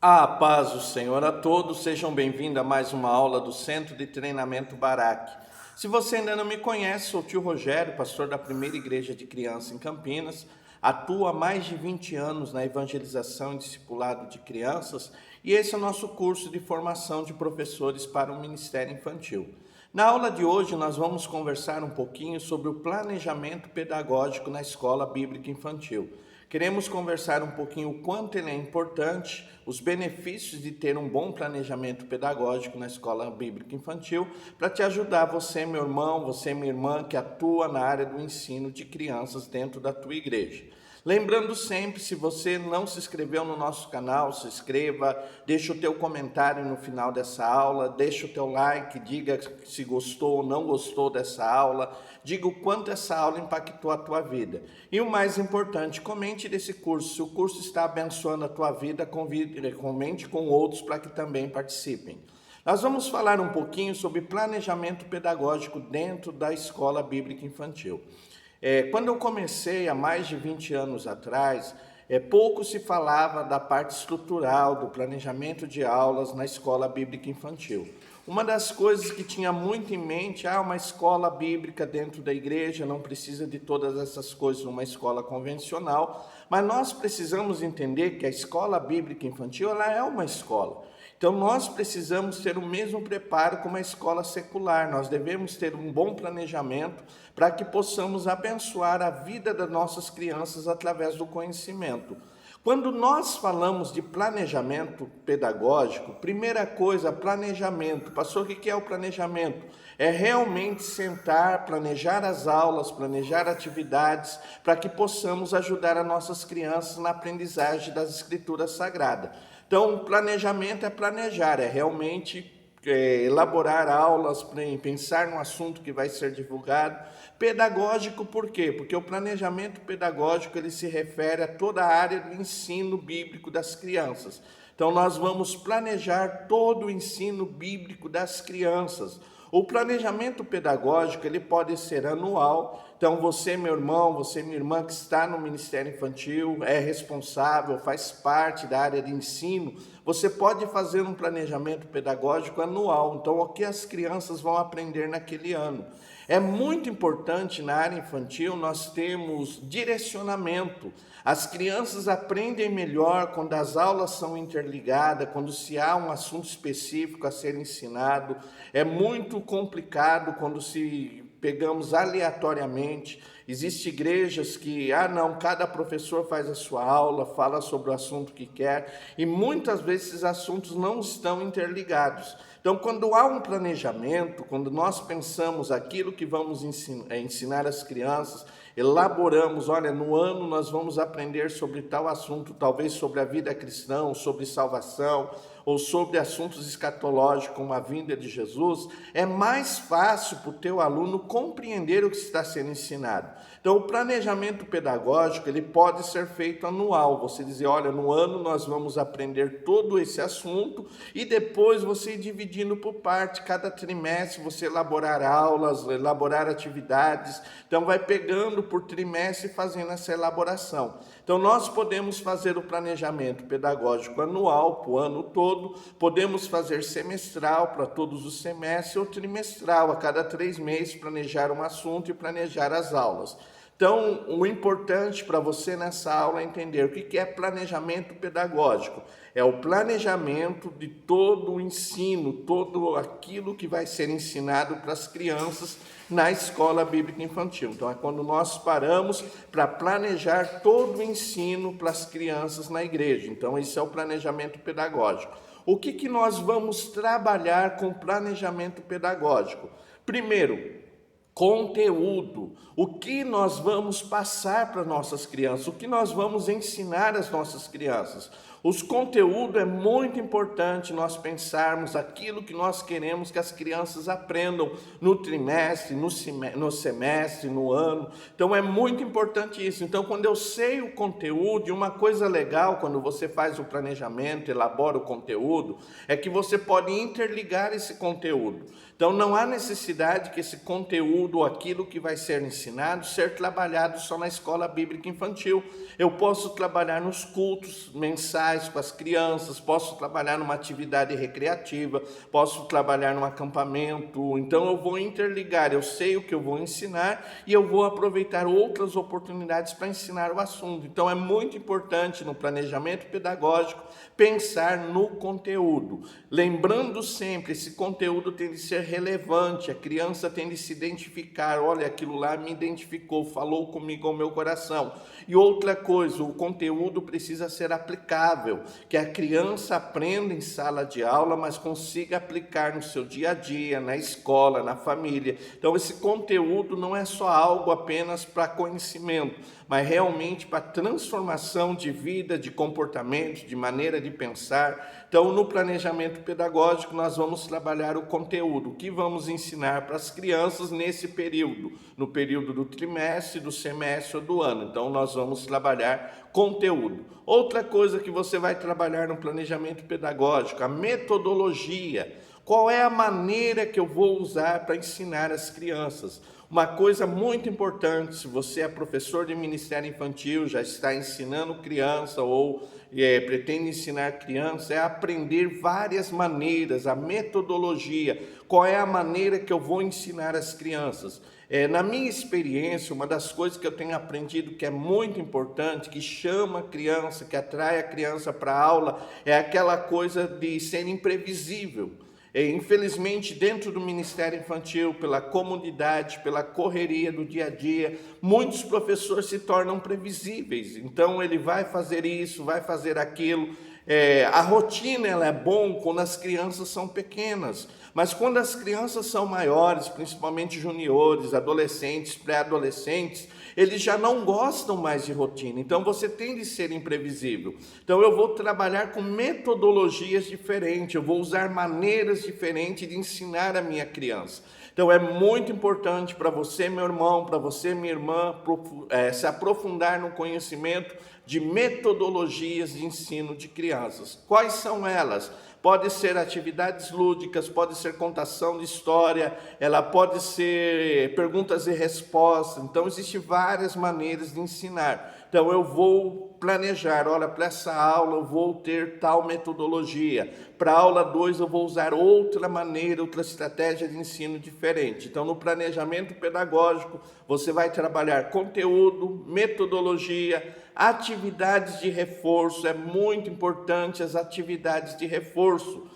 A paz do Senhor a todos, sejam bem-vindos a mais uma aula do Centro de Treinamento Baraque. Se você ainda não me conhece, sou o tio Rogério, pastor da Primeira Igreja de Criança em Campinas, atuo há mais de 20 anos na evangelização e discipulado de crianças e esse é o nosso curso de formação de professores para o Ministério Infantil. Na aula de hoje nós vamos conversar um pouquinho sobre o planejamento pedagógico na escola bíblica infantil. Queremos conversar um pouquinho o quanto ele é importante, os benefícios de ter um bom planejamento pedagógico na escola bíblica infantil, para te ajudar, você, meu irmão, você, minha irmã, que atua na área do ensino de crianças dentro da tua igreja. Lembrando sempre, se você não se inscreveu no nosso canal, se inscreva, deixa o teu comentário no final dessa aula, deixa o teu like, diga se gostou ou não gostou dessa aula, diga o quanto essa aula impactou a tua vida. E o mais importante, comente desse curso, se o curso está abençoando a tua vida, comente com outros para que também participem. Nós vamos falar um pouquinho sobre planejamento pedagógico dentro da escola bíblica infantil. Quando eu comecei há mais de 20 anos atrás, pouco se falava da parte estrutural, do planejamento de aulas na escola bíblica infantil. Uma das coisas que tinha muito em mente, uma escola bíblica dentro da igreja, não precisa de todas essas coisas numa escola convencional, mas nós precisamos entender que a escola bíblica infantil ela é uma escola. Então nós precisamos ter o mesmo preparo como a escola secular, nós devemos ter um bom planejamento para que possamos abençoar a vida das nossas crianças através do conhecimento. Quando nós falamos de planejamento pedagógico, primeira coisa, planejamento. Pastor, o que é o planejamento? É realmente sentar, planejar as aulas, planejar atividades, para que possamos ajudar as nossas crianças na aprendizagem das Escrituras Sagradas. Então, planejamento é planejar, é realmente elaborar aulas, pensar no assunto que vai ser divulgado. Pedagógico por quê? Porque o planejamento pedagógico ele se refere a toda a área do ensino bíblico das crianças. Então nós vamos planejar todo o ensino bíblico das crianças. O planejamento pedagógico ele pode ser anual. Então você, meu irmão, você, minha irmã que está no Ministério Infantil, é responsável, faz parte da área de ensino, você pode fazer um planejamento pedagógico anual. Então o que as crianças vão aprender naquele ano. É muito importante na área infantil nós temos direcionamento. As crianças aprendem melhor quando as aulas são interligadas, quando se há um assunto específico a ser ensinado. É muito complicado quando se pegamos aleatoriamente. Existem igrejas que, cada professor faz a sua aula, fala sobre o assunto que quer, e muitas vezes esses assuntos não estão interligados. Então, quando há um planejamento, quando nós pensamos aquilo que vamos ensinar às crianças, elaboramos, no ano nós vamos aprender sobre tal assunto, talvez sobre a vida cristã, sobre salvação, ou sobre assuntos escatológicos como a vinda de Jesus, é mais fácil para o teu aluno compreender o que está sendo ensinado. Então, o planejamento pedagógico, ele pode ser feito anual. Você dizer, no ano nós vamos aprender todo esse assunto e depois você ir dividindo por parte. Cada trimestre você elaborar aulas, elaborar atividades. Então, vai pegando por trimestre e fazendo essa elaboração. Então, nós podemos fazer o planejamento pedagógico anual para o ano todo, podemos fazer semestral para todos os semestres ou trimestral, a cada 3 meses planejar um assunto e planejar as aulas. Então, o importante para você nessa aula é entender o que é planejamento pedagógico. É o planejamento de todo o ensino, todo aquilo que vai ser ensinado para as crianças na escola bíblica infantil. Então, é quando nós paramos para planejar todo o ensino para as crianças na igreja. Então, esse é o planejamento pedagógico. O que nós vamos trabalhar com planejamento pedagógico? Primeiro, conteúdo, o que nós vamos passar para nossas crianças, o que nós vamos ensinar às nossas crianças. Os conteúdos é muito importante nós pensarmos aquilo que nós queremos que as crianças aprendam no trimestre, no semestre, no ano. Então é muito importante isso. Então quando eu sei o conteúdo, e uma coisa legal quando você faz o planejamento, elabora o conteúdo, é que você pode interligar esse conteúdo. Então não há necessidade que esse conteúdo ou aquilo que vai ser ensinado ser trabalhado só na escola bíblica infantil. Eu posso trabalhar nos cultos mensais, pais com as crianças, posso trabalhar numa atividade recreativa, posso trabalhar num acampamento. Então eu vou interligar, eu sei o que eu vou ensinar e eu vou aproveitar outras oportunidades para ensinar o assunto. Então é muito importante no planejamento pedagógico pensar no conteúdo. Lembrando sempre, esse conteúdo tem de ser relevante, a criança tem de se identificar, olha, aquilo lá me identificou, falou comigo ao meu coração. E outra coisa, o conteúdo precisa ser aplicável, que a criança aprenda em sala de aula, mas consiga aplicar no seu dia a dia, na escola, na família. Então esse conteúdo não é só algo apenas para conhecimento, mas realmente para transformação de vida, de comportamento, de maneira de pensar. Então, no planejamento pedagógico, nós vamos trabalhar o conteúdo, o que vamos ensinar para as crianças nesse período, no período do trimestre, do semestre ou do ano. Então, nós vamos trabalhar conteúdo. Outra coisa que você vai trabalhar no planejamento pedagógico, a metodologia. Qual é a maneira que eu vou usar para ensinar as crianças? Uma coisa muito importante, se você é professor de ministério infantil, já está ensinando criança ou pretende ensinar criança, é aprender várias maneiras, a metodologia. Qual é a maneira que eu vou ensinar as crianças? Na minha experiência, uma das coisas que eu tenho aprendido que é muito importante, que chama a criança, que atrai a criança para a aula, é aquela coisa de ser imprevisível. Infelizmente, dentro do Ministério Infantil, pela comunidade, pela correria do dia a dia, muitos professores se tornam previsíveis. Então, ele vai fazer isso, vai fazer aquilo. A rotina ela é bom quando as crianças são pequenas, mas quando as crianças são maiores, principalmente juniores, adolescentes, pré-adolescentes, eles já não gostam mais de rotina, então você tem de ser imprevisível. Então eu vou trabalhar com metodologias diferentes, eu vou usar maneiras diferentes de ensinar a minha criança. Então é muito importante para você, meu irmão, para você, minha irmã, se aprofundar no conhecimento de metodologias de ensino de crianças. Quais são elas? Pode ser atividades lúdicas, pode ser contação de história, ela pode ser perguntas e respostas. Então, existem várias maneiras de ensinar. Então, eu vou planejar, olha, para essa aula eu vou ter tal metodologia. Para a aula 2 eu vou usar outra maneira, outra estratégia de ensino diferente. Então, no planejamento pedagógico, você vai trabalhar conteúdo, metodologia, atividades de reforço. É muito importante as atividades de reforço.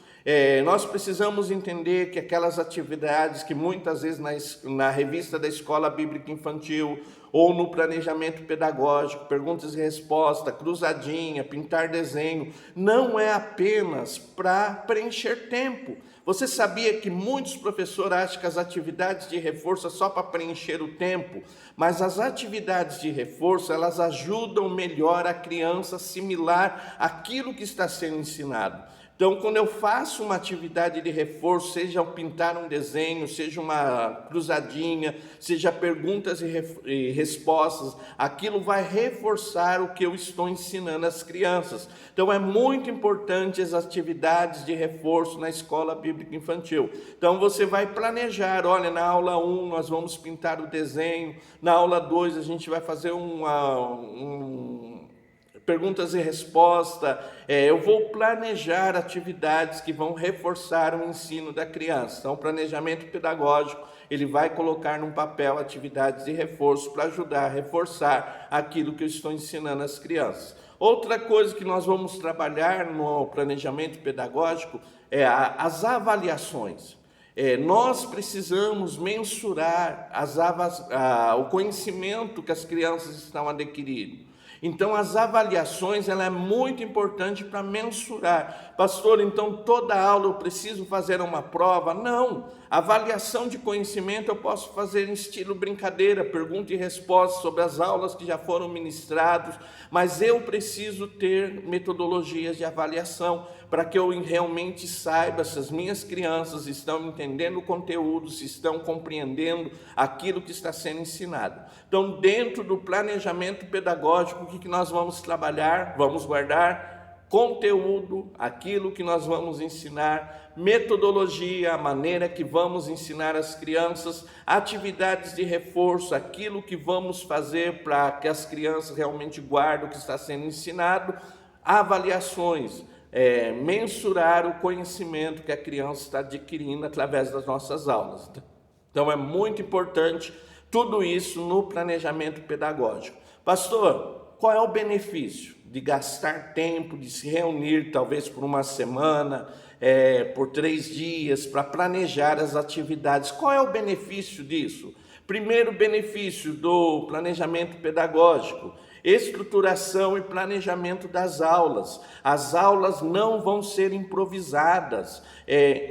Nós precisamos entender que aquelas atividades que muitas vezes na revista da Escola Bíblica Infantil ou no planejamento pedagógico, perguntas e respostas, cruzadinha, pintar desenho, não é apenas para preencher tempo. Você sabia que muitos professores acham que as atividades de reforço é só para preencher o tempo? Mas as atividades de reforço, elas ajudam melhor a criança a assimilar aquilo que está sendo ensinado. Então, quando eu faço uma atividade de reforço, seja pintar um desenho, seja uma cruzadinha, seja perguntas e respostas, aquilo vai reforçar o que eu estou ensinando às crianças. Então, é muito importante as atividades de reforço na Escola Bíblica Infantil. Então, você vai planejar, olha, na aula 1 nós vamos pintar o desenho, na aula 2 a gente vai fazer perguntas e respostas. Eu vou planejar atividades que vão reforçar o ensino da criança. Então, o planejamento pedagógico, ele vai colocar num papel atividades de reforço para ajudar a reforçar aquilo que eu estou ensinando às crianças. Outra coisa que nós vamos trabalhar no planejamento pedagógico é as avaliações. Nós precisamos mensurar o conhecimento que as crianças estão adquirindo. Então, as avaliações, ela é muito importante para mensurar. Pastor, então toda aula eu preciso fazer uma prova? Não. Avaliação de conhecimento eu posso fazer em estilo brincadeira, pergunta e resposta sobre as aulas que já foram ministradas, mas eu preciso ter metodologias de avaliação para que eu realmente saiba se as minhas crianças estão entendendo o conteúdo, se estão compreendendo aquilo que está sendo ensinado. Então, dentro do planejamento pedagógico, o que nós vamos trabalhar? Vamos guardar conteúdo, aquilo que nós vamos ensinar, metodologia, a maneira que vamos ensinar as crianças, atividades de reforço, aquilo que vamos fazer para que as crianças realmente guardem o que está sendo ensinado, avaliações, mensurar o conhecimento que a criança está adquirindo através das nossas aulas. Então é muito importante tudo isso no planejamento pedagógico. Pastor, qual é o benefício de gastar tempo, de se reunir talvez por uma semana, por 3 dias, para planejar as atividades? Qual é o benefício disso? Primeiro benefício do planejamento pedagógico: estruturação e planejamento das aulas. As aulas não vão ser improvisadas.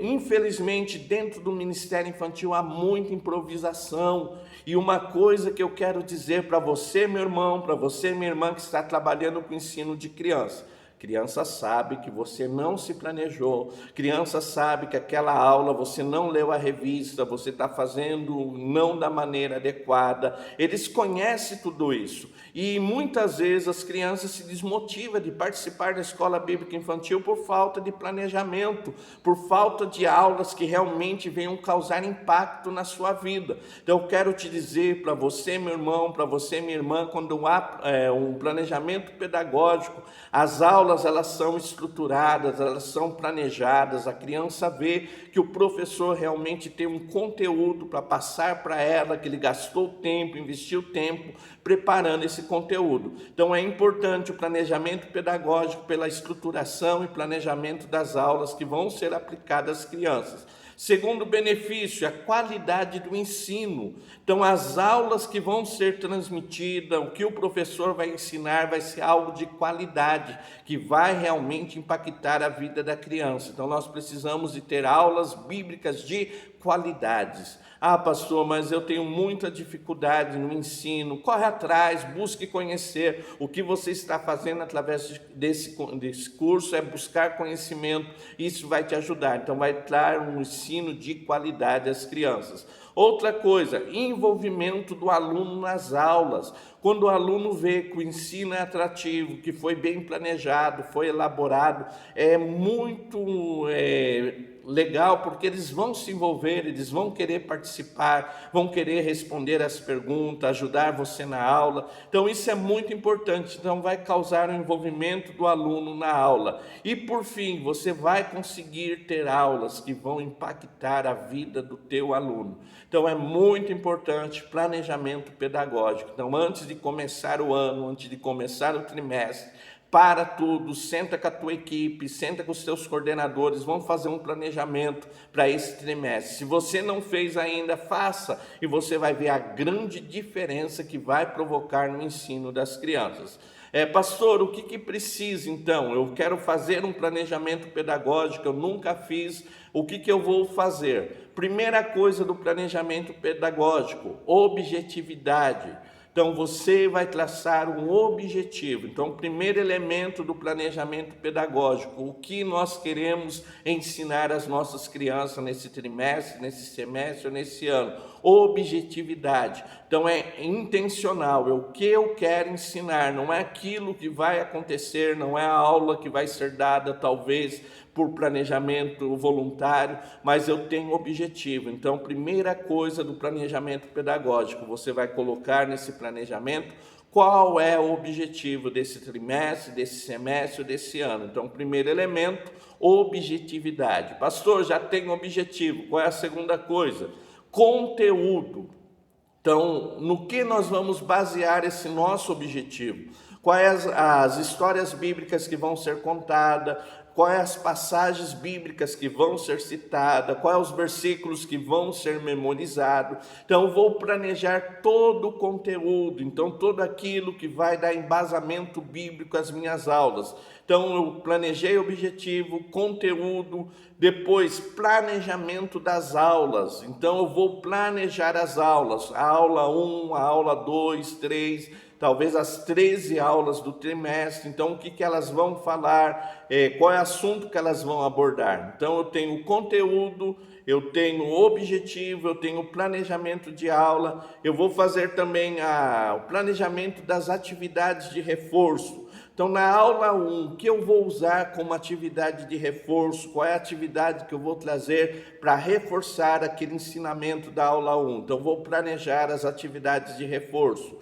Infelizmente, dentro do Ministério Infantil há muita improvisação. E uma coisa que eu quero dizer para você, meu irmão, para você, minha irmã, que está trabalhando com o ensino de criança: criança sabe que você não se planejou, criança sabe que aquela aula você não leu a revista, você está fazendo não da maneira adequada. Eles conhecem tudo isso e muitas vezes as crianças se desmotivam de participar da escola bíblica infantil por falta de planejamento, por falta de aulas que realmente venham causar impacto na sua vida. Então eu quero te dizer, para você, meu irmão, para você, minha irmã, quando há um planejamento pedagógico, as aulas elas são estruturadas, elas são planejadas, a criança vê que o professor realmente tem um conteúdo para passar para ela, que ele gastou tempo, investiu tempo preparando esse conteúdo. Então é importante o planejamento pedagógico pela estruturação e planejamento das aulas que vão ser aplicadas às crianças. Segundo benefício, a qualidade do ensino. Então, as aulas que vão ser transmitidas, o que o professor vai ensinar vai ser algo de qualidade, que vai realmente impactar a vida da criança. Então, nós precisamos de ter aulas bíblicas de qualidades. Ah, pastor, mas eu tenho muita dificuldade no ensino. Corre atrás, busque conhecer. O que você está fazendo através desse curso é buscar conhecimento. Isso vai te ajudar. Então, vai dar um ensino de qualidade às crianças. Outra coisa, envolvimento do aluno nas aulas. Quando o aluno vê que o ensino é atrativo, que foi bem planejado, foi elaborado, é muito legal, porque eles vão se envolver, eles vão querer participar, vão querer responder as perguntas, ajudar você na aula. Então isso é muito importante, então vai causar o envolvimento do aluno na aula. E por fim, você vai conseguir ter aulas que vão impactar a vida do teu aluno. Então é muito importante planejamento pedagógico. Então antes de começar o ano, antes de começar o trimestre, para tudo, senta com a tua equipe, senta com os teus coordenadores, vamos fazer um planejamento para esse trimestre. Se você não fez ainda, faça, e você vai ver a grande diferença que vai provocar no ensino das crianças. Pastor, o que precisa então? Eu quero fazer um planejamento pedagógico, eu nunca fiz, o que eu vou fazer? Primeira coisa do planejamento pedagógico: objetividade. Então, você vai traçar um objetivo. Então, o primeiro elemento do planejamento pedagógico: o que nós queremos ensinar às nossas crianças nesse trimestre, nesse semestre, nesse ano. Objetividade. Então, é intencional, é o que eu quero ensinar, não é aquilo que vai acontecer, não é a aula que vai ser dada, talvez, por planejamento voluntário, mas eu tenho objetivo. Então, primeira coisa do planejamento pedagógico, você vai colocar nesse planejamento qual é o objetivo desse trimestre, desse semestre, desse ano. Então, primeiro elemento, objetividade. Pastor, já tenho objetivo. Qual é a segunda coisa? Conteúdo. Então, no que nós vamos basear esse nosso objetivo? Quais as histórias bíblicas que vão ser contadas? Quais as passagens bíblicas que vão ser citadas, quais os versículos que vão ser memorizados. Então, eu vou planejar todo o conteúdo, então, tudo aquilo que vai dar embasamento bíblico às minhas aulas. Então, eu planejei objetivo, conteúdo, depois planejamento das aulas. Então, eu vou planejar as aulas, a aula 1, a aula 2, 3, talvez as 13 aulas do trimestre. Então, o que elas vão falar, qual é o assunto que elas vão abordar. Então, eu tenho o conteúdo, eu tenho o objetivo, eu tenho o planejamento de aula, eu vou fazer também o planejamento das atividades de reforço. Então, na aula 1, o que eu vou usar como atividade de reforço? Qual é a atividade que eu vou trazer para reforçar aquele ensinamento da aula 1? Então, vou planejar as atividades de reforço.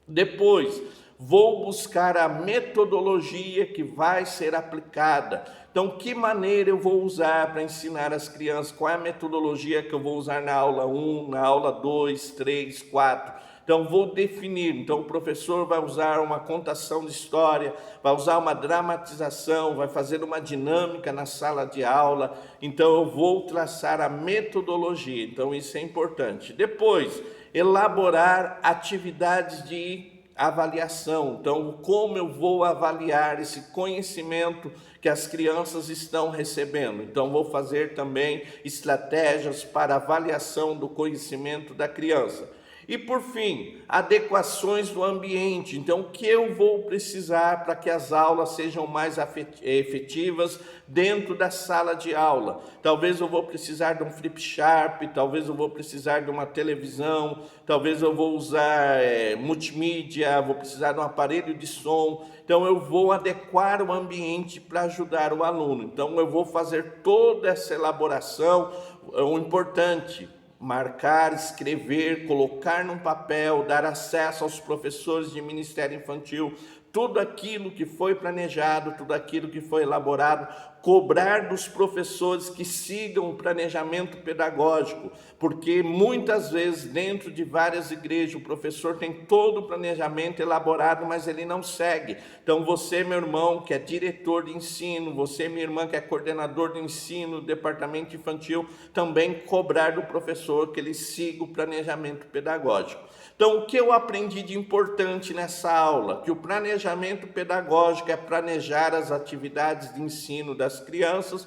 Depois, vou buscar a metodologia que vai ser aplicada. Então, que maneira eu vou usar para ensinar as crianças? Qual é a metodologia que eu vou usar na aula 1, na aula 2, 3, 4? Então, vou definir. Então, o professor vai usar uma contação de história, vai usar uma dramatização, vai fazer uma dinâmica na sala de aula. Então, eu vou traçar a metodologia. Então, isso é importante. Depois, elaborar atividades de avaliação. Então, como eu vou avaliar esse conhecimento que as crianças estão recebendo? Então, vou fazer também estratégias para avaliação do conhecimento da criança. E por fim, adequações do ambiente. Então, o que eu vou precisar para que as aulas sejam mais efetivas dentro da sala de aula? Talvez eu vou precisar de um flip chart, talvez eu vou precisar de uma televisão, talvez eu vou usar multimídia, vou precisar de um aparelho de som. Então, eu vou adequar o ambiente para ajudar o aluno. Então, eu vou fazer toda essa elaboração. O importante: marcar, escrever, colocar num papel, dar acesso aos professores de Ministério Infantil, tudo aquilo que foi planejado, tudo aquilo que foi elaborado, cobrar dos professores que sigam o planejamento pedagógico, porque muitas vezes dentro de várias igrejas o professor tem todo o planejamento elaborado, mas ele não segue. Então você, meu irmão, que é diretor de ensino, você, minha irmã, que é coordenador de ensino do departamento infantil, também cobrar do professor que ele siga o planejamento pedagógico. Então, o que eu aprendi de importante nessa aula? Que o planejamento pedagógico é planejar as atividades de ensino das crianças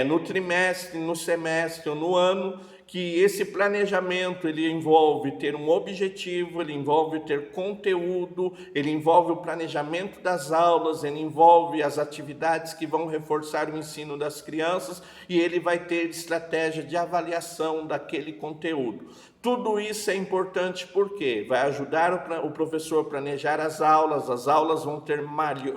no trimestre, no semestre ou no ano, que esse planejamento ele envolve ter um objetivo, ele envolve ter conteúdo, ele envolve o planejamento das aulas, ele envolve as atividades que vão reforçar o ensino das crianças e ele vai ter estratégia de avaliação daquele conteúdo. Tudo isso é importante porque vai ajudar o professor a planejar as aulas vão ter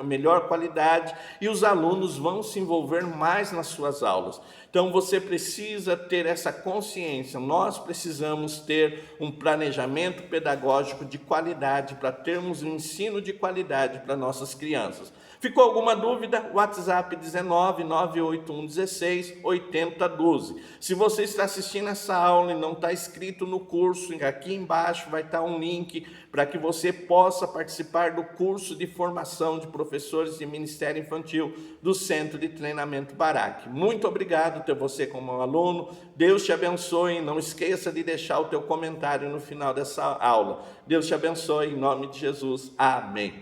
melhor qualidade e os alunos vão se envolver mais nas suas aulas. Então você precisa ter essa consciência, nós precisamos ter um planejamento pedagógico de qualidade para termos um ensino de qualidade para nossas crianças. Ficou alguma dúvida? WhatsApp 19 981 16 80 12. Se você está assistindo essa aula e não está inscrito no curso, aqui embaixo vai estar um link para que você possa participar do curso de formação de professores de Ministério Infantil do Centro de Treinamento Barak. Muito obrigado ter você como aluno. Deus te abençoe. Não esqueça de deixar o teu comentário no final dessa aula. Deus te abençoe em nome de Jesus. Amém.